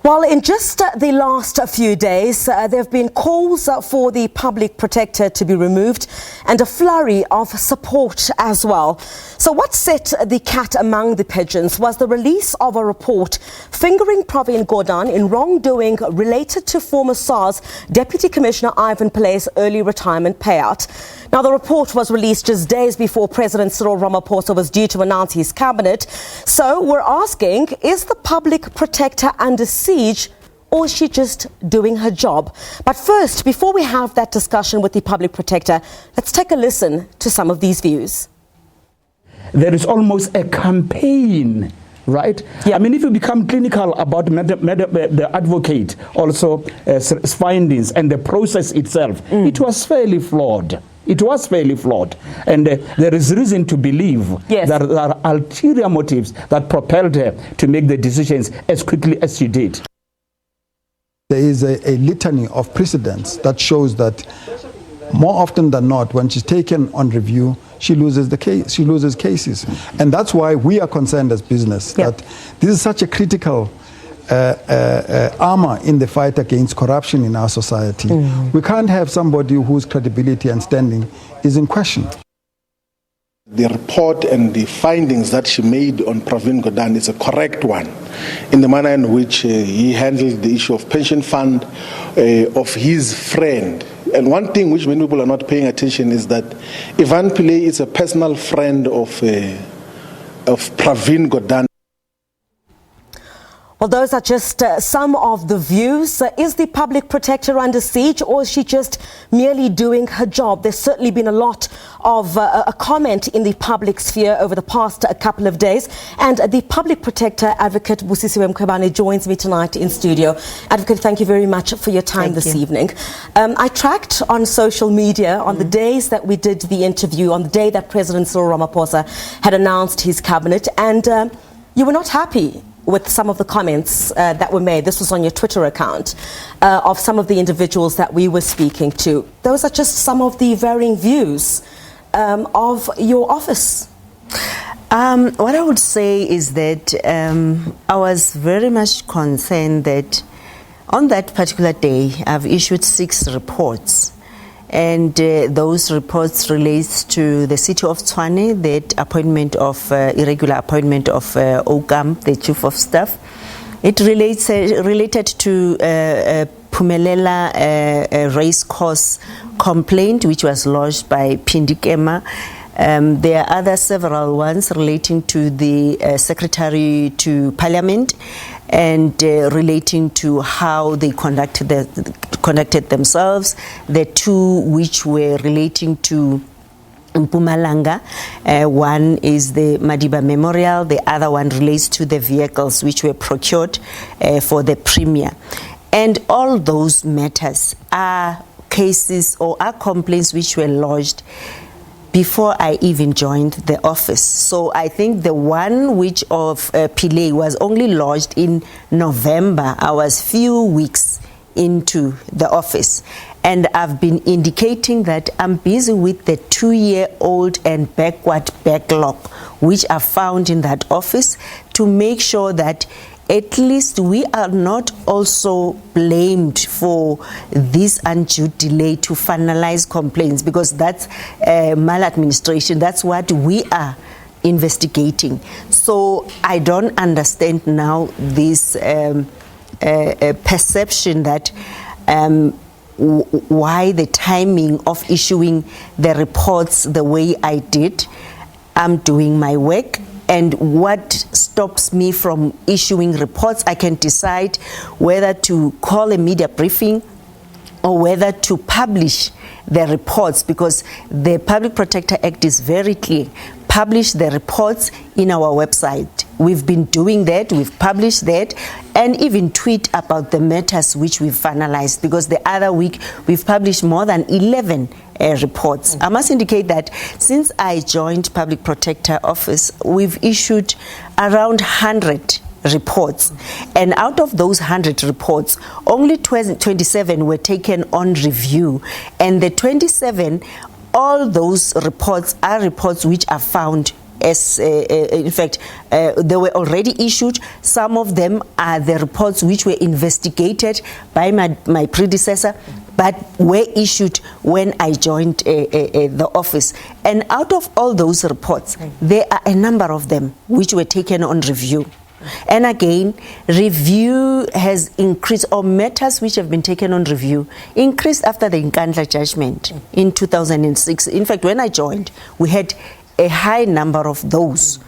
Well, in just the last few days, there have been calls for the Public Protector to be removed and a flurry of support as well. So what set the cat among the pigeons was the release of a report fingering Pravin Gordhan in wrongdoing related to former SARS Deputy Commissioner Ivan Pillay's early retirement payout. Now, the report was released just days before President Cyril Ramaphosa was due to announce his cabinet. So we're asking, is the Public Protector under siege, or is she just doing her job? But first, before we have that discussion with the Public Protector, let's take a listen to some of these views. There is almost a campaign, right? Yeah. I mean, if you become clinical about the advocate, also findings and the process itself, it was fairly flawed. It was fairly flawed, and there is reason to believe that there are ulterior motives that propelled her to make the decisions as quickly as she did. There is a litany of precedents that shows that more often than not, when she's taken on review, she loses the case. She loses cases, and that's why we are concerned as business that this is such a critical armor in the fight against corruption in our society. We can't have somebody whose credibility and standing is in question. The report and the findings that she made on Pravin Gordhan is a correct one in the manner in which he handled the issue of pension fund of his friend. And one thing which many people are not paying attention is that Ivan Pillay is a personal friend of Pravin Gordhan. Well, those are just some of the views. Is the Public Protector under siege, or is she just merely doing her job? There's certainly been a lot of a comment in the public sphere over the past couple of days. And the Public Protector Advocate Mkhwebane joins me tonight in studio. Advocate, thank you very much for your time this evening. I tracked on social media on the days that we did the interview, on the day that President Cyril Ramaphosa had announced his cabinet, and you were not happy with some of the comments that were made. This was on your Twitter account of some of the individuals that we were speaking to. Those are just some of the varying views of your office. What I would say is that I was very much concerned that on that particular day I've issued 6 reports. And those reports relate to the city of Tshwane, that appointment of irregular appointment of Okam, the chief of staff. It related to Phumelela race course complaint, which was lodged by Pindikema. There are several ones relating to the Secretary to Parliament and relating to how they conducted themselves. The 2 which were relating to Mpumalanga. One is the Madiba Memorial, the other one relates to the vehicles which were procured for the Premier. And all those matters are cases or are complaints which were lodged before I even joined the office. So I think the one which of Pillay was only lodged in November. I was few weeks into the office, and I've been indicating that I'm busy with the 2-year-old and backward backlog which are found in that office, to make sure that at least we are not also blamed for this undue delay to finalize complaints, because that's maladministration. That's what we are investigating. So I don't understand now this perception that why the timing of issuing the reports the way I did. I'm doing my work, and what stops me from issuing reports, I can decide whether to call a media briefing or whether to publish the reports, because the Public Protector Act is very clear. Publish the reports in our website. We've been doing that, we've published that, and even tweet about the matters which we've finalized, because the other week we've published more than 11 reports. I must indicate that since I joined Public Protector Office, we've issued around 100 reports, and out of those 100 reports, only 27 were taken on review, and the 27, all those reports are reports which are found as, in fact, they were already issued. Some of them are the reports which were investigated by my predecessor, but were issued when I joined the office. And out of all those reports, there are a number of them which were taken on review. And again, review has increased, or matters which have been taken on review increased after the Nkandla judgment in 2006. In fact, when I joined, we had a high number of those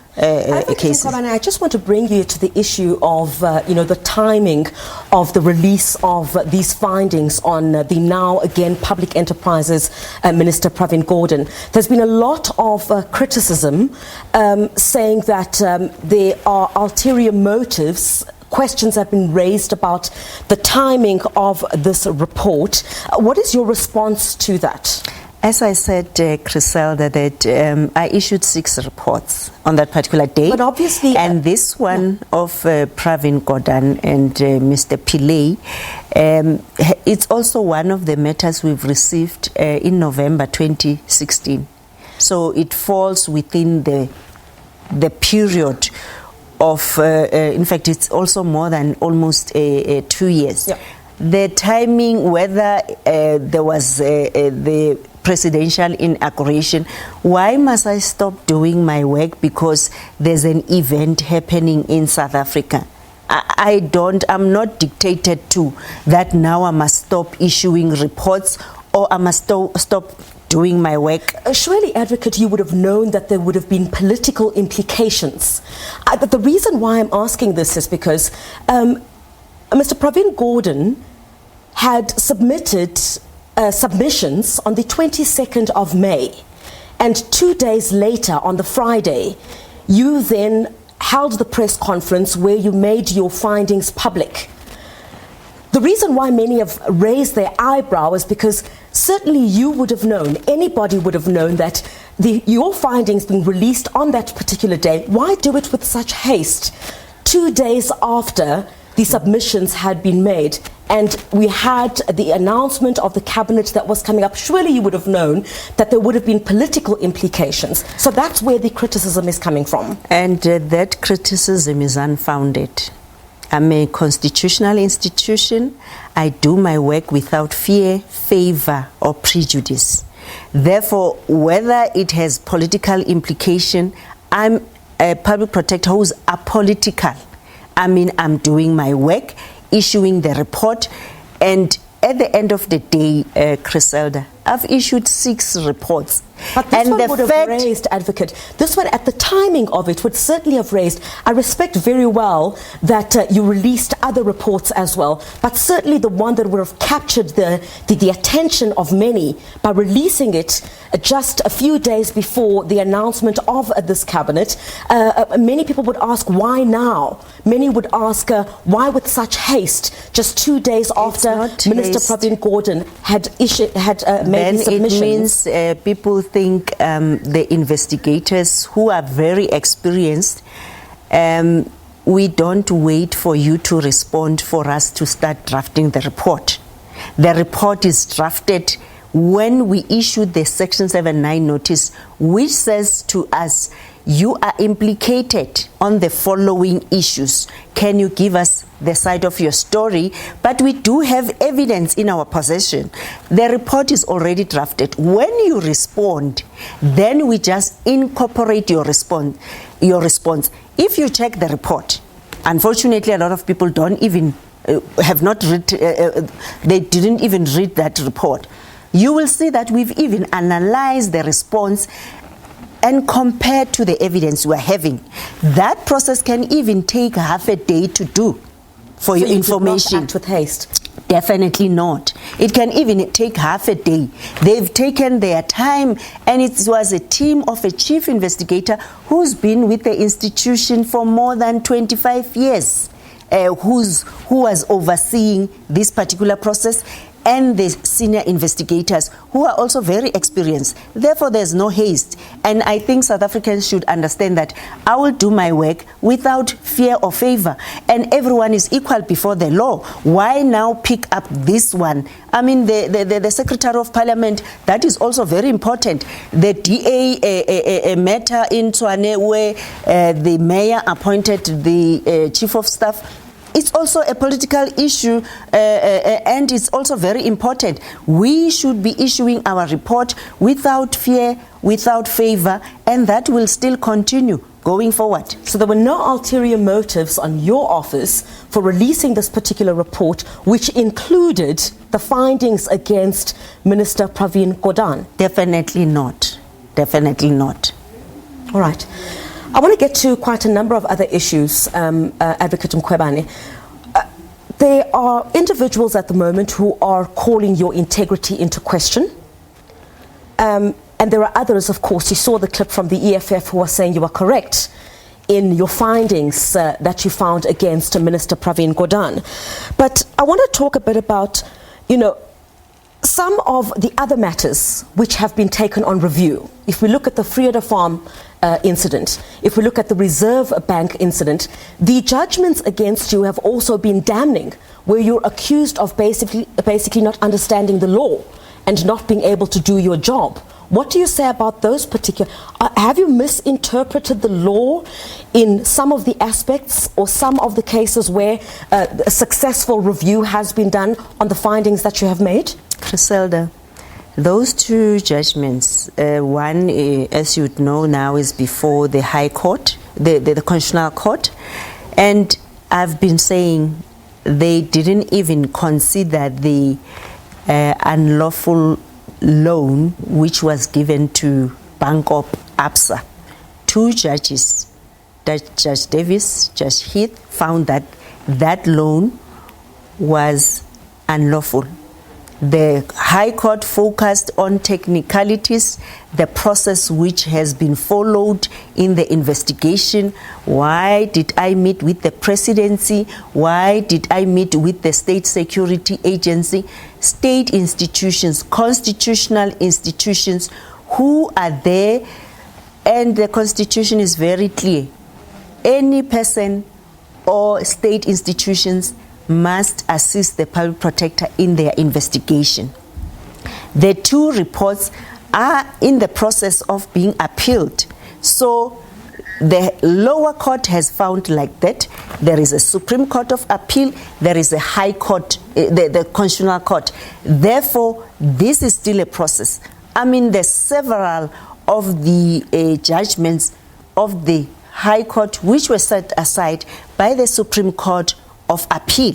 cases. I just want to bring you to the issue of the timing of the release of these findings on the now again Public Enterprises Minister Pravin Gordhan. There's been a lot of criticism saying that there are ulterior motives. Questions have been raised about the timing of this report. What is your response to that? As I said, Griselda, that I issued 6 reports on that particular day. But obviously... And this one of Pravin Gordhan and Mr. Pillay, it's also one of the matters we've received in November 2016. So it falls within the period of, in fact, it's also more than almost 2 years. Yeah. The timing, whether there was the presidential inauguration, why must I stop doing my work because there's an event happening in South Africa? I'm not dictated to that now I must stop issuing reports or I must stop doing my work. Surely, Advocate, you would have known that there would have been political implications. The reason why I'm asking this is because Mr. Pravin Gordhan had submitted submissions on the 22nd of May, and 2 days later, on the Friday, you then held the press conference where you made your findings public. The reason why many have raised their eyebrow is because certainly you would have known, anybody would have known that your findings being released on that particular day. Why do it with such haste 2 days after the submissions had been made and we had the announcement of the cabinet that was coming up? Surely you would have known that there would have been political implications. So that's where the criticism is coming from. And that criticism is unfounded. I'm a constitutional institution. I do my work without fear, favor, or prejudice. Therefore, whether it has political implication, I'm a public protector who's apolitical. I mean, I'm doing my work, issuing the report, and at the end of the day, Griselda, I've issued 6 reports. But this one would have raised, Advocate, this one at the timing of it would certainly have raised, I respect very well that you released other reports as well, but certainly the one that would have captured the attention of many by releasing it just a few days before the announcement of this cabinet. Many people would ask, why now? Many would ask, why with such haste, just 2 days after Minister Pravin Gordhan had made his submissions? It means people think the investigators who are very experienced, we don't wait for you to respond for us to start drafting the report. The report is drafted when we issue the Section 79 notice, which says to us, you are implicated on the following issues. Can you give us the side of your story? But we do have evidence in our possession. The report is already drafted. When you respond, then we just incorporate your response. If you check the report, unfortunately, a lot of people don't even have not read. They didn't even read that report. You will see that we've even analyzed the response and compared to the evidence we're having. That process can even take half a day to do for your information. Did not act with haste? Definitely not. It can even take half a day. They've taken their time, and it was a team of a chief investigator who's been with the institution for more than 25 years, who was overseeing this particular process. and the senior investigators who are also very experienced. Therefore, there's no haste. And I think South Africans should understand that I will do my work without fear or favor. And everyone is equal before the law. Why now pick up this one? I mean, the Secretary of Parliament, that is also very important. The DA matter in Tshwane where the mayor appointed the chief of staff. It's also a political issue and it's also very important. We should be issuing our report without fear, without favor, and that will still continue going forward. So there were no ulterior motives on your office for releasing this particular report, which included the findings against Minister Pravin Gordhan? Definitely not. Definitely not. All right. I want to get to quite a number of other issues, Advocate Mkhwebane. There are individuals at the moment who are calling your integrity into question. And there are others, of course, you saw the clip from the EFF who are saying you are correct in your findings that you found against Minister Pravin Gordhan. But I want to talk a bit about, some of the other matters which have been taken on review. If we look at the Vrede Farm incident, if we look at the Reserve Bank incident, the judgments against you have also been damning, where you're accused of basically not understanding the law and not being able to do your job. What do you say about those particular? Have you misinterpreted the law in some of the aspects or some of the cases where a successful review has been done on the findings that you have made? Griselda, those two judgments, one, as you know now, is before the High Court, the Constitutional Court, and I've been saying they didn't even consider the unlawful loan which was given to Bank of Absa. Two judges, Judge Davis, Judge Heath, found that that loan was unlawful. The High Court focused on technicalities, the process which has been followed in the investigation. Why did I meet with the presidency? Why did I meet with the State Security Agency? State institutions, constitutional institutions who are there, and the Constitution is very clear. Any person or state institutions must assist the Public Protector in their investigation. The two reports are in the process of being appealed. So the lower court has found like that. There is a Supreme Court of Appeal, there is a High Court, the Constitutional Court. Therefore, this is still a process. I mean, there's several of the judgments of the High Court which were set aside by the Supreme Court of Appeal,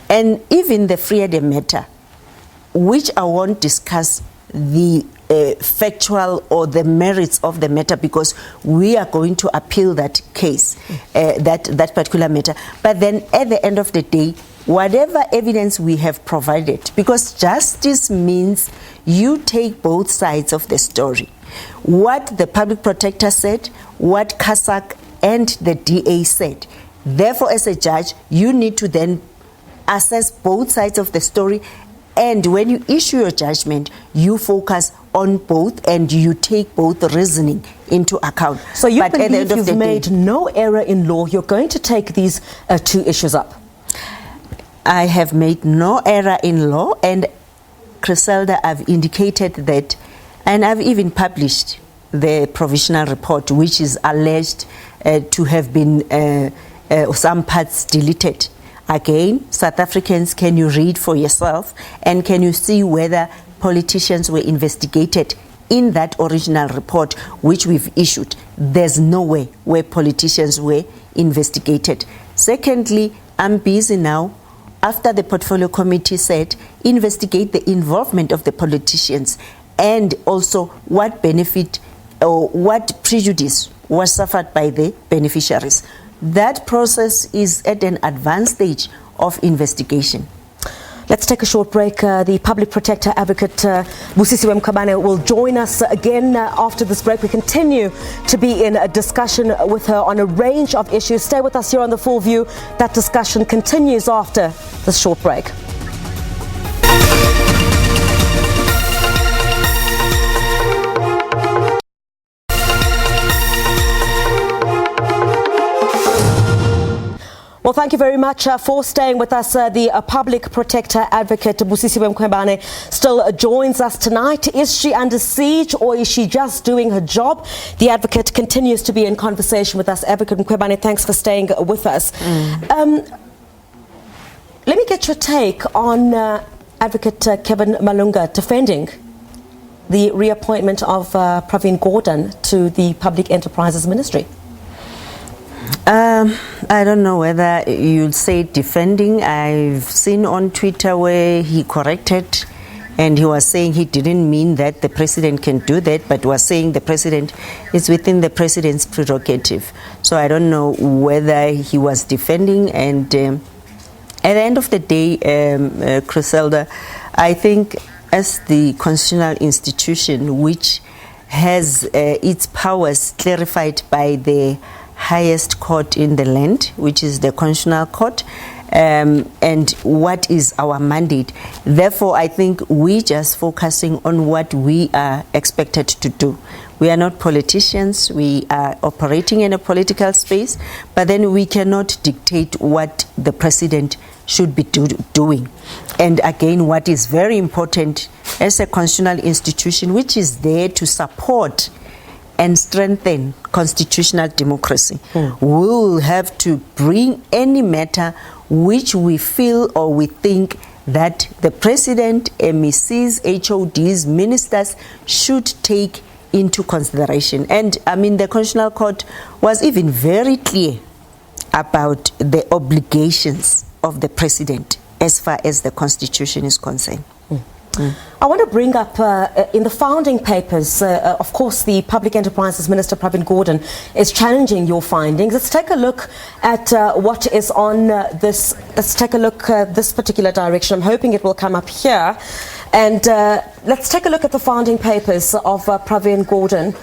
and even the Vrede matter, which I won't discuss the factual or the merits of the matter because we are going to appeal that case, that particular matter. But then at the end of the day, whatever evidence we have provided, because justice means you take both sides of the story. What the Public Protector said, what CASAC and the DA said. Therefore, as a judge, you need to then assess both sides of the story, and when you issue your judgment, you focus on both and you take both the reasoning into account. So you believe you've made no error in law. You're going to take these two issues up? I have made no error in law, and Griselda, I've indicated that, and I've even published the provisional report, which is alleged to have been some parts deleted. Again, South Africans, can you read for yourself and can you see whether politicians were investigated in that original report which we've issued? There's no way where politicians were investigated. Secondly, I'm busy now, after the Portfolio Committee said, investigate the involvement of the politicians and also what benefit or what prejudice was suffered by the beneficiaries. That process is at an advanced stage of investigation. Let's take a short break. The Public Protector Advocate Busisiwe Mkhwebane will join us again after this break. We continue to be in a discussion with her on a range of issues. Stay with us here on The Full View. That discussion continues after this short break. Well, thank you very much for staying with us. The Public Protector Advocate Mkhwebane still joins us tonight. Is she under siege or is she just doing her job? The advocate continues to be in conversation with us. Advocate Mkhwebane, thanks for staying with us. Let me get your take on Advocate Kevin Malunga defending the reappointment of Pravin Gordhan to the Public Enterprises Ministry. I don't know whether you'll say defending. I've seen on Twitter where he corrected and he was saying he didn't mean that the president can do that, but was saying the president is within the president's prerogative. So I don't know whether he was defending. And at the end of the day, Griselda, I think as the constitutional institution which has its powers clarified by the highest court in the land, which is the Constitutional Court, and what is our mandate. Therefore, I think we just focusing on what we are expected to do. We are not politicians, we are operating in a political space, but then we cannot dictate what the president should be doing. And again, what is very important as a constitutional institution which is there to support and strengthen constitutional democracy. We will have to bring any matter which we feel or we think that the president, MECs, HODs, ministers should take into consideration. And I mean, the Constitutional Court was even very clear about the obligations of the president as far as the Constitution is concerned. I want to bring up, in the founding papers, of course, the Public Enterprises Minister, Pravin Gordhan, is challenging your findings. Let's take a look at what is on this. Let's take a look at this particular direction. I'm hoping it will come up here. And let's take a look at the founding papers of Pravin Gordhan.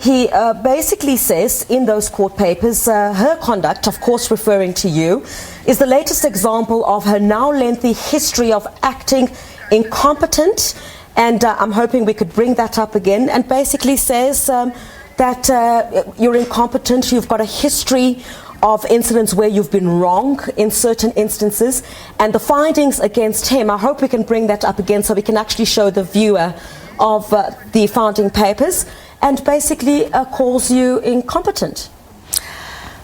He basically says in those court papers, her conduct, of course referring to you, is the latest example of her now lengthy history of acting incompetent, and I'm hoping we could bring that up again, and basically says that you're incompetent, you've got a history of incidents where you've been wrong in certain instances, and the findings against him, I hope we can bring that up again so we can actually show the viewer of the founding papers, and basically calls you incompetent.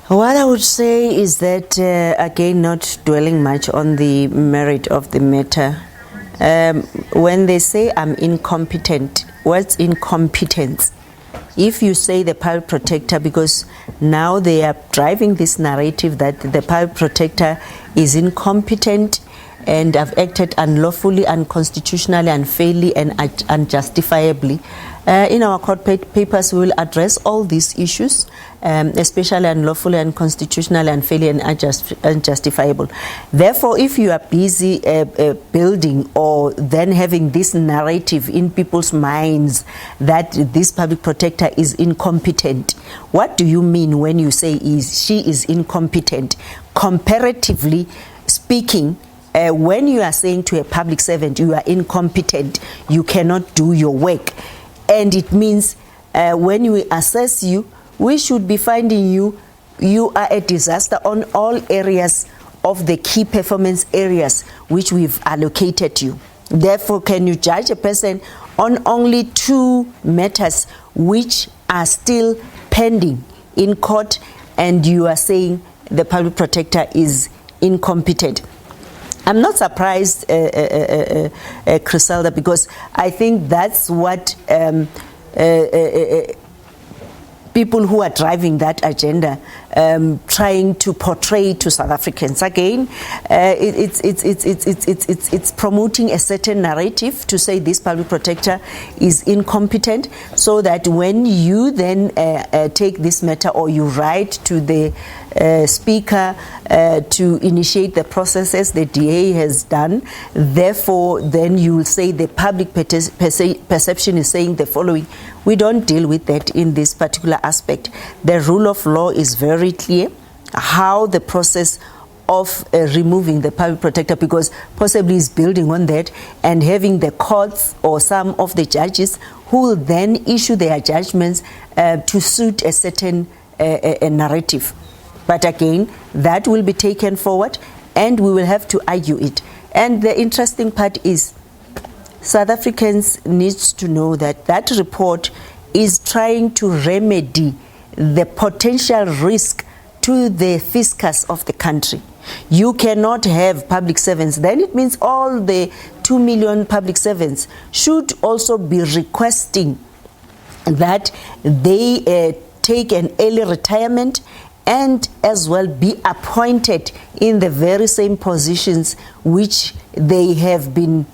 What I would say is that, again, not dwelling much on the merit of the matter, when they say I'm incompetent, what's incompetence? If you say the public protector, because now they are driving this narrative that the public protector is incompetent and have acted unlawfully, unconstitutionally, unfairly, and unjustifiably. In our court papers, we will address all these issues, especially unlawfully, unconstitutionally, unfairly, and unjustifiable. Therefore, if you are busy building or then having this narrative in people's minds that this public protector is incompetent, what do you mean when you say she is incompetent? Comparatively speaking, when you are saying to a public servant you are incompetent, you cannot do your work, and it means when we assess you, we should be finding you are a disaster on all areas of the key performance areas which we've allocated you. Therefore, can you judge a person on only 2 matters which are still pending in court, and you are saying the public protector is incompetent? I'm not surprised, Griselda, because I think that's what people who are driving that agenda trying to portray to South Africans. Again, it's promoting a certain narrative to say this public protector is incompetent, so that when you then take this matter or you write to the speaker to initiate the processes the DA has done, therefore then you will say the public perception is saying the following. We don't deal with that in this particular aspect. The rule of law is very clear how the process of removing the public protector, because possibly is building on that and having the courts or some of the judges who will then issue their judgments to suit a certain narrative. But again, that will be taken forward and we will have to argue it. And the interesting part is South Africans need to know that that report is trying to remedy the potential risk to the fiscus of the country. You cannot have public servants. Then it means all the 2 million public servants should also be requesting that they take an early retirement and as well be appointed in the very same positions which they have been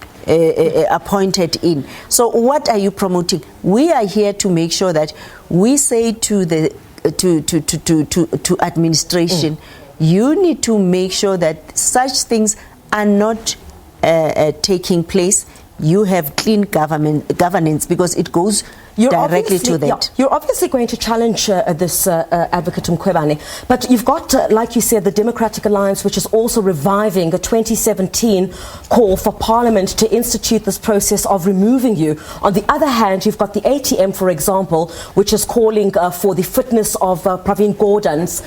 appointed in. So what are you promoting? We are here to make sure that we say to the to administration, you need to make sure that such things are not taking place. You have clean governance because it goes directly to that. Yeah, you're obviously going to challenge this, Advocate Mkhwebane, but you've got, like you said, the Democratic Alliance, which is also reviving a 2017 call for Parliament to institute this process of removing you. On the other hand, you've got the ATM, for example, which is calling for the fitness of Pravin Gordhans,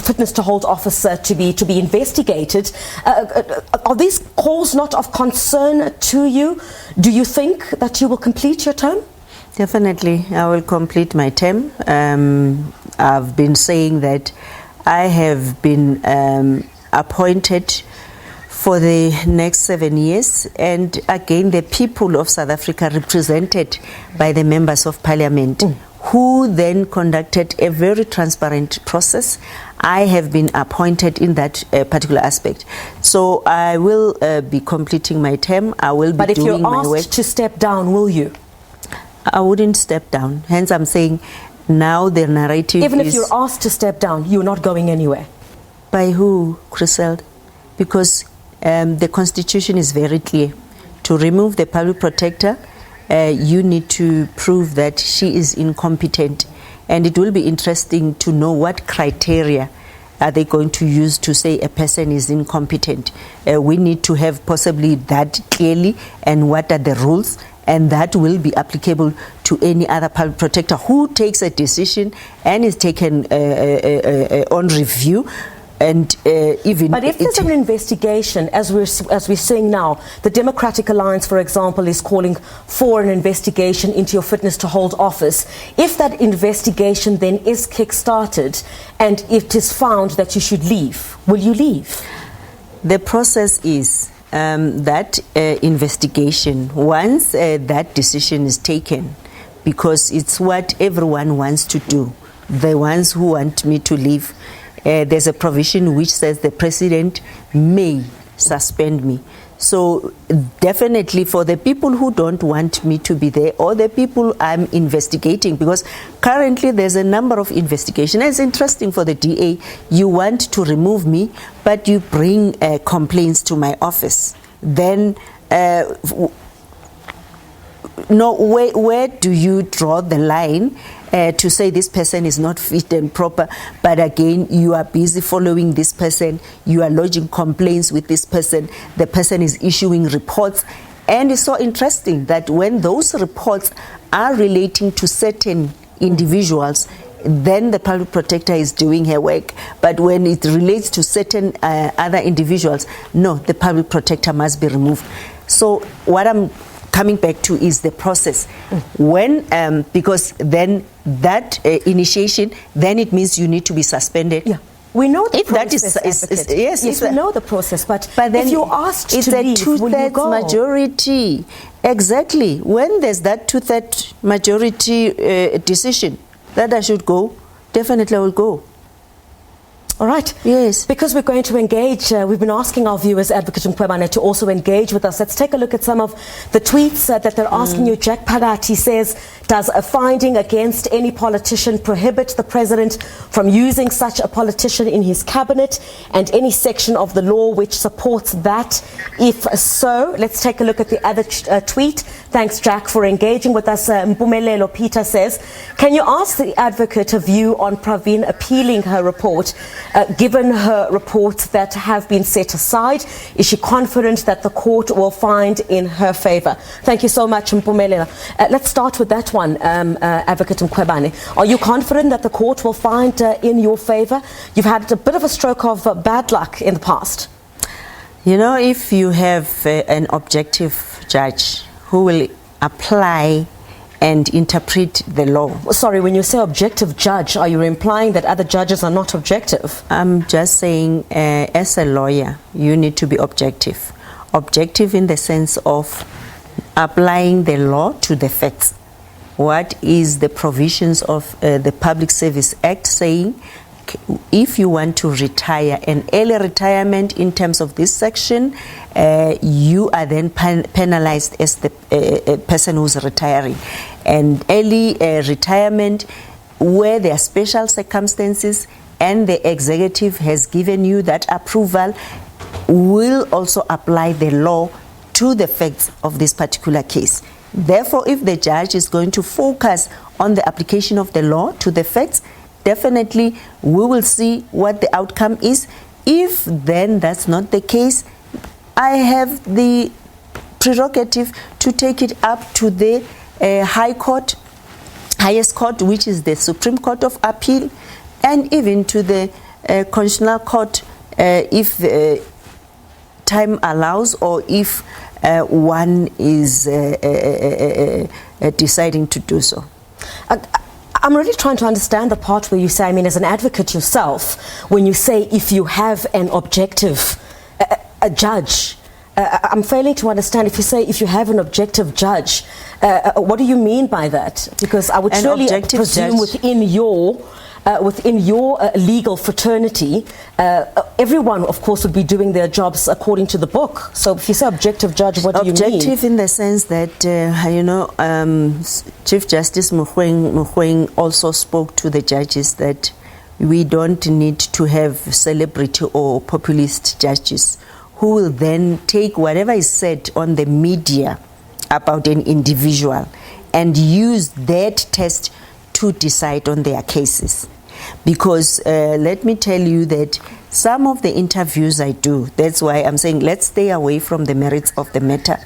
fitness to hold office to be investigated. Are these calls not of concern to you? Do you think that you will complete your term? Definitely, I will complete my term. I've been saying that I have been appointed for the next 7 years, and again the people of South Africa represented by the members of parliament who then conducted a very transparent process. I have been appointed in that particular aspect. So I will be completing my term. I will be doing my work. But if you're asked to step down, will you? I wouldn't step down. Hence I'm saying now the narrative Even is... if you're asked to step down, you're not going anywhere? By who, Chriselle? Because the Constitution is very clear. To remove the public protector, you need to prove that she is incompetent. And it will be interesting to know what criteria are they going to use to say a person is incompetent. We need to have possibly that clearly, and what are the rules, and that will be applicable to any other public protector who takes a decision and is taken on review. And but if there's an investigation, as we're seeing now, the Democratic Alliance, for example, is calling for an investigation into your fitness to hold office. If that investigation then is kick-started and it is found that you should leave, will you leave? The process is that investigation, once that decision is taken, because it's what everyone wants to do, the ones who want me to leave, there's a provision which says the president may suspend me. So definitely for the people who don't want me to be there, or the people I'm investigating, because currently there's a number of investigations. It's interesting for the DA, you want to remove me, but you bring complaints to my office. Then no, where do you draw the line to say this person is not fit and proper, but again you are busy following this person, you are lodging complaints with this person, the person is issuing reports, and it's so interesting that when those reports are relating to certain individuals, then the public protector is doing her work, but when it relates to certain other individuals, no, the public protector must be removed. So what I'm coming back to is the process. When because then that initiation, then it means you need to be suspended. Yeah, we know the if process. That is yes, we know the process. But then if you're asked it's to a leave, two-thirds majority. Exactly. When there's that two-thirds majority decision that I should go, definitely I will go. All right. Yes. Because we're going to engage, we've been asking our viewers, Advocate Mkhwebane, to also engage with us. Let's take a look at some of the tweets that they're asking you. Jack Palati says, does a finding against any politician prohibit the president from using such a politician in his cabinet, and any section of the law which supports that? If so, let's take a look at the other tweet. Thanks, Jack, for engaging with us. Mpumelelo Peter says, can you ask the advocate a view on Pravin appealing her report? Given her reports that have been set aside, is she confident that the court will find in her favor? Thank you so much, Mpumelelo. Let's start with that one. one, Advocate Mkhwebane. Are you confident that the court will find in your favor? You've had a bit of a stroke of bad luck in the past. You know, if you have an objective judge who will apply and interpret the law. Sorry, when you say objective judge, are you implying that other judges are not objective? I'm just saying, as a lawyer, you need to be objective. Objective in the sense of applying the law to the facts. What is the provisions of the Public Service Act saying? If you want to retire, an early retirement in terms of this section, you are then penalized as the person who's retiring. And early retirement, where there are special circumstances and the executive has given you that approval, will also apply the law to the facts of this particular case. Therefore, if the judge is going to focus on the application of the law to the facts, definitely we will see what the outcome is. If then that's not the case, I have the prerogative to take it up to the High Court, highest court, which is the Supreme Court of Appeal, and even to the Constitutional Court if time allows, or if one is deciding to do so. I'm really trying to understand the part where you say, I mean, as an advocate yourself, when you say if you have an objective a judge, I'm failing to understand. If you say if you have an objective judge, what do you mean by that? Because I would surely presume within your legal fraternity, everyone, of course, would be doing their jobs according to the book. So if you say objective judge, what do you mean? Objective in the sense that, Chief Justice Mkhwebane also spoke to the judges that we don't need to have celebrity or populist judges who will then take whatever is said on the media about an individual and use that test to decide on their cases. Because let me tell you that some of the interviews I do, that's why I'm saying let's stay away from the merits of the matter.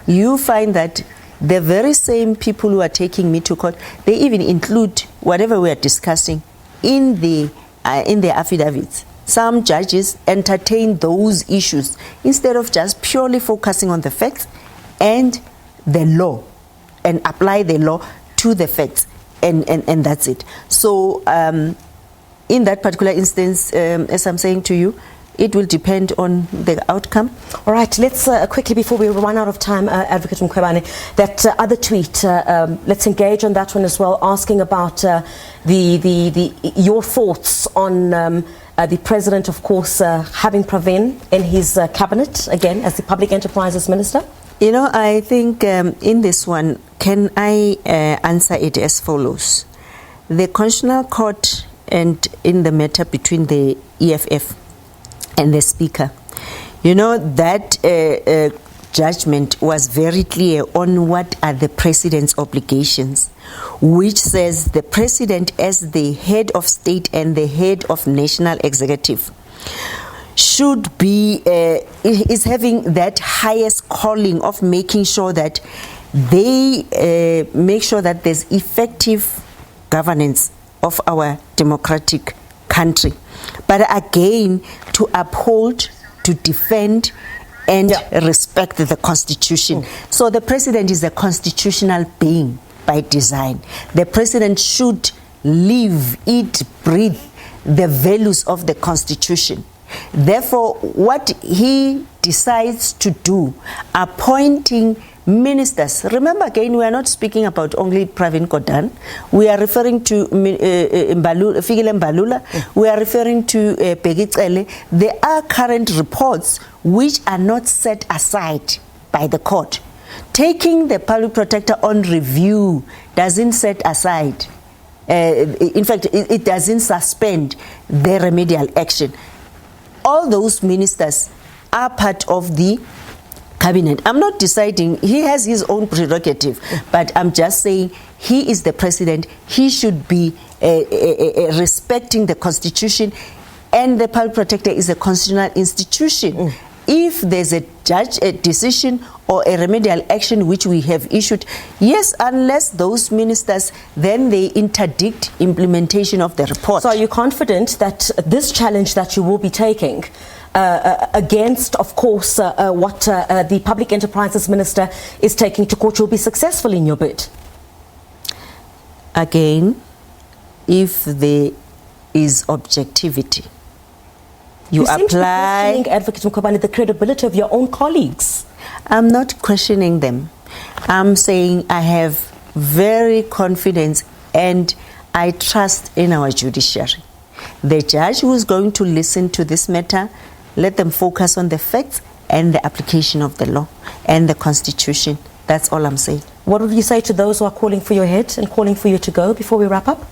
You find that the very same people who are taking me to court, they even include whatever we are discussing in the affidavits. Some judges entertain those issues instead of just purely focusing on the facts and the law and apply the law to the facts. And that's it. So in that particular instance, as I'm saying to you, it will depend on the outcome. All right, let's quickly, before we run out of time, Advocate Mkhwebane, that other tweet, let's engage on that one as well, asking about your thoughts on the President, of course, having Pravin in his cabinet, again, as the Public Enterprises Minister. You know, I think in this one, can I answer it as follows? The Constitutional Court, and in the matter between the EFF and the Speaker, you know, that judgment was very clear on what are the President's obligations, which says the President as the head of state and the head of national executive should be, is having that highest calling of making sure that they make sure that there's effective governance of our democratic country. But again, to uphold, to defend, and respect the Constitution. So the President is a constitutional being by design. The President should live, eat, breathe the values of the Constitution. Therefore, what he decides to do, appointing ministers. Remember again, we are not speaking about only Pravin Gordhan. We are referring to Fikile Mbalula. We are referring to Pegicele. There are current reports which are not set aside by the court. Taking the Public Protector on review doesn't set aside. In fact, it doesn't suspend the remedial action. All those ministers are part of the cabinet. I'm not deciding, he has his own prerogative, but I'm just saying he is the President. He should be respecting the Constitution, and the Public Protector is a constitutional institution. if there's a decision or a remedial action which we have issued, yes, unless those ministers then they interdict implementation of the report. So are you confident that this challenge that you will be taking against, of course, what the Public Enterprises Minister is taking to court, you'll be successful in your bid? Again, if there is objectivity, you seem to be apply. questioning, Advocate Mkhwebane, the credibility of your own colleagues. I'm not questioning them. I'm saying I have very confidence and I trust in our judiciary. The judge who is going to listen to this matter, let them focus on the facts and the application of the law and the Constitution. That's all I'm saying. What would you say to those who are calling for your head and calling for you to go before we wrap up?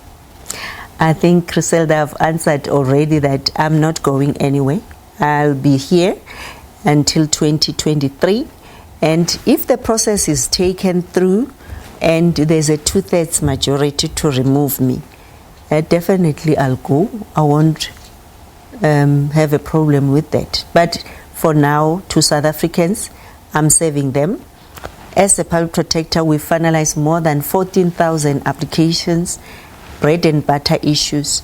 I think, Griselda, I've answered already that I'm not going anywhere. I'll be here until 2023. And if the process is taken through and there's a 2/3 majority to remove me, definitely I'll go. I won't have a problem with that. But for now, to South Africans, I'm serving them. As a public protector, we finalized more than 14,000 applications, bread and butter issues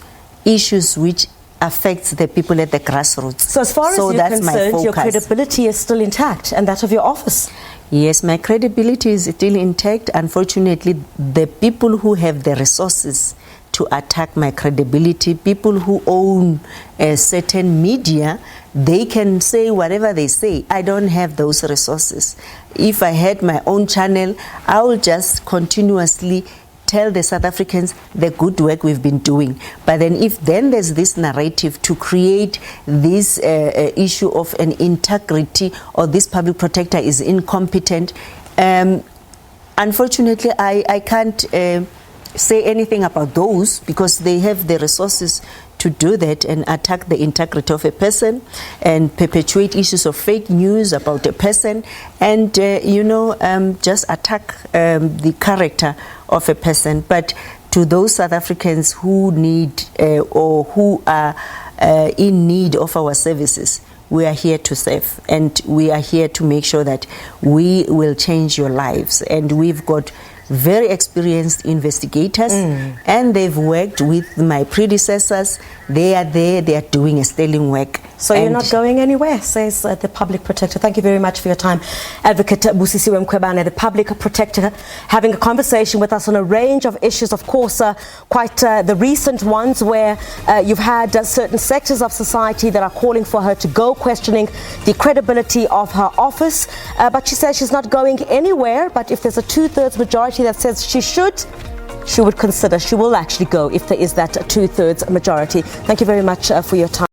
which affects the people at the grassroots. So as far as you're concerned, your credibility is still intact, and that of your office? Yes, my credibility is still intact. Unfortunately, the people who have the resources to attack my credibility, people who own a certain media, they can say whatever they say. I don't have those resources. If I had my own channel, I will just continuously tell the South Africans the good work we've been doing. But then if then there's this narrative to create this issue of an integrity or this public protector is incompetent, unfortunately I can't say anything about those because they have the resources to do that and attack the integrity of a person and perpetuate issues of fake news about a person and just attack the character of a person. But to those South Africans who need or who are in need of our services, we are here to serve and we are here to make sure that we will change your lives. And we've got very experienced investigators and they've worked with my predecessors. They are there, they are doing a sterling work. So you're not going anywhere, says the Public Protector. Thank you very much for your time. Advocate Mkhwebane, the Public Protector, having a conversation with us on a range of issues, of course, quite the recent ones where you've had certain sectors of society that are calling for her to go, questioning the credibility of her office. But she says she's not going anywhere, but if there's a 2/3 majority that says she would consider, she will actually go if there is that 2/3 majority. Thank you very much for your time.